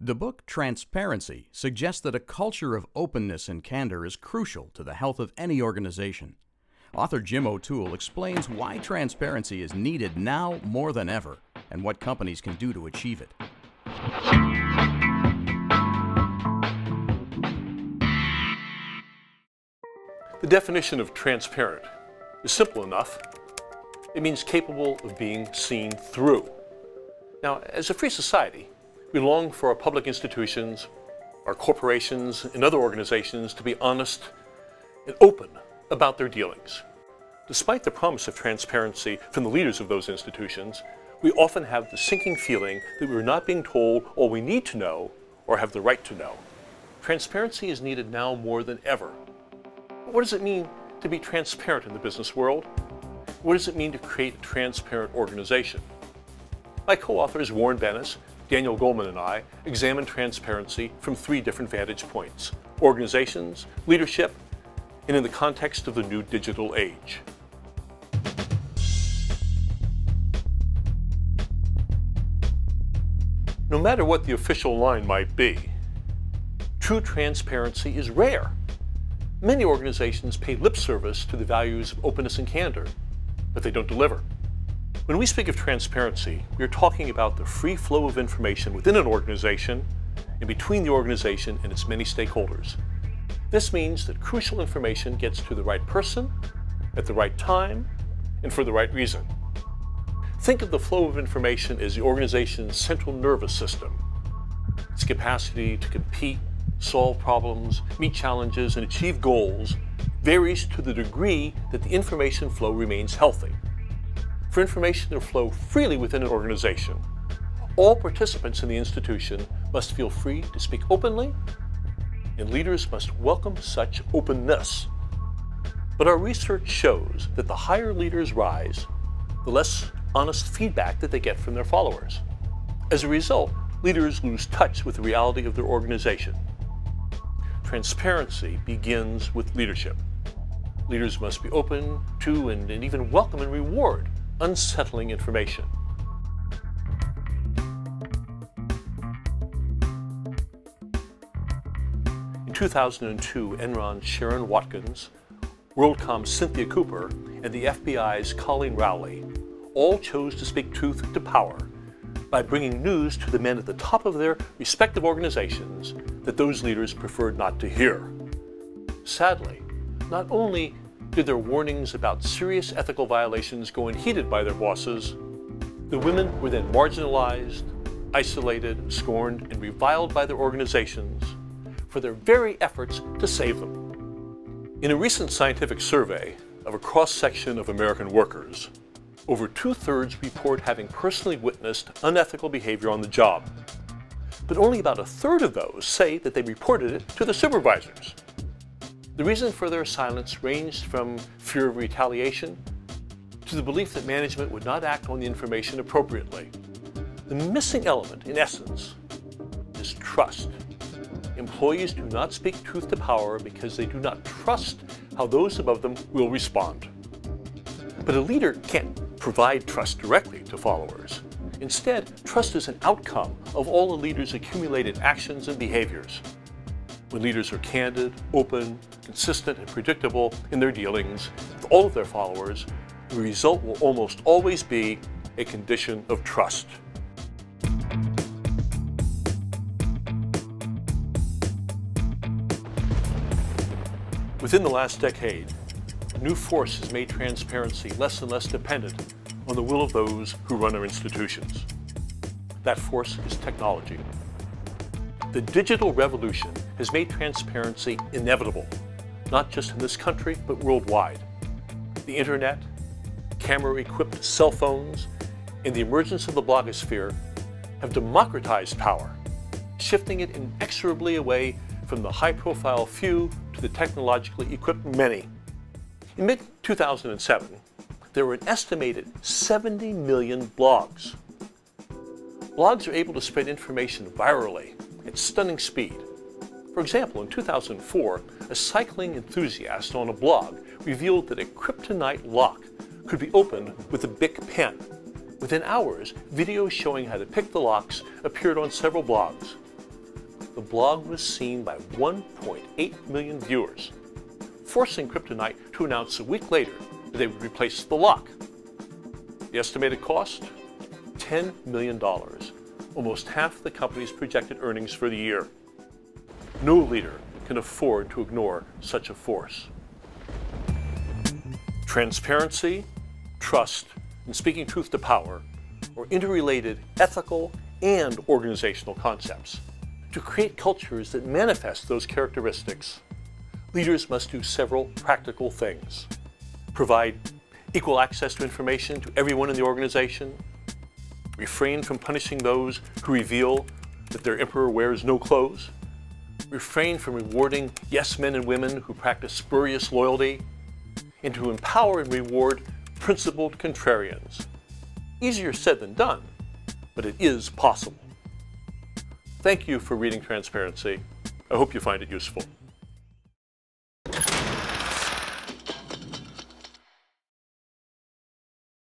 The book Transparency suggests that a culture of openness and candor is crucial to the health of any organization. Author Jim OToole explains why transparency is needed now more than ever and what companies can do to achieve it. The definition of transparent is simple enough. It means capable of being seen through. Now, as a free society, we long for our public institutions, our corporations, and other organizations to be honest and open about their dealings. Despite the promise of transparency from the leaders of those institutions, we often have the sinking feeling that we're not being told all we need to know or have the right to know. Transparency is needed now more than ever. But what does it mean to be transparent in the business world? What does it mean to create a transparent organization? My co-authors Warren Bennis, Daniel Goleman, and I examine transparency from 3 different vantage points: organizations, leadership, and in the context of the new digital age. No matter what the official line might be, true transparency is rare. Many organizations pay lip service to the values of openness and candor, but they don't deliver. When we speak of transparency, we are talking about the free flow of information within an organization and between the organization and its many stakeholders. This means that crucial information gets to the right person, at the right time, and for the right reason. Think of the flow of information as the organization's central nervous system. Its capacity to compete, solve problems, meet challenges, and achieve goals varies to the degree that the information flow remains healthy. For information to flow freely within an organization, all participants in the institution must feel free to speak openly, and leaders must welcome such openness. But our research shows that the higher leaders rise, the less honest feedback that they get from their followers. As a result, leaders lose touch with the reality of their organization. Transparency begins with leadership. Leaders must be open to and even welcome and reward unsettling information. In 2002, Enron's Sharon Watkins, WorldCom's Cynthia Cooper, and the FBI's Colleen Rowley all chose to speak truth to power by bringing news to the men at the top of their respective organizations that those leaders preferred not to hear. Sadly, not only did their warnings about serious ethical violations go unheeded by their bosses, the women were then marginalized, isolated, scorned, and reviled by their organizations for their very efforts to save them. In a recent scientific survey of a cross-section of American workers, over 2/3 report having personally witnessed unethical behavior on the job. But only about 1/3 of those say that they reported it to the supervisors. The reason for their silence ranged from fear of retaliation to the belief that management would not act on the information appropriately. The missing element, in essence, is trust. Employees do not speak truth to power because they do not trust how those above them will respond. But a leader can't provide trust directly to followers. Instead, trust is an outcome of all a leader's accumulated actions and behaviors. When leaders are candid, open, consistent, and predictable in their dealings with all of their followers, the result will almost always be a condition of trust. Within the last decade, a new force has made transparency less and less dependent on the will of those who run our institutions. That force is technology. The digital revolution has made transparency inevitable, not just in this country, but worldwide. The internet, camera-equipped cell phones, and the emergence of the blogosphere have democratized power, shifting it inexorably away from the high-profile few to the technologically equipped many. In mid-2007, there were an estimated 70 million blogs. Blogs are able to spread information virally at stunning speed. For example, in 2004, a cycling enthusiast on a blog revealed that a kryptonite lock could be opened with a Bic pen. Within hours, videos showing how to pick the locks appeared on several blogs. the blog was seen by 1.8 million viewers, forcing Kryptonite to announce a week later that they would replace the lock. The estimated cost? $10 million, almost half the company's projected earnings for the year. No leader can afford to ignore such a force. Transparency, trust, and speaking truth to power are interrelated ethical and organizational concepts. To create cultures that manifest those characteristics, leaders must do several practical things. Provide equal access to information to everyone in the organization, refrain from punishing those who reveal that their emperor wears no clothes, refrain from rewarding yes men and women who practice spurious loyalty, and to empower and reward principled contrarians. Easier said than done, but it is possible. Thank you for reading Transparency. I hope you find it useful.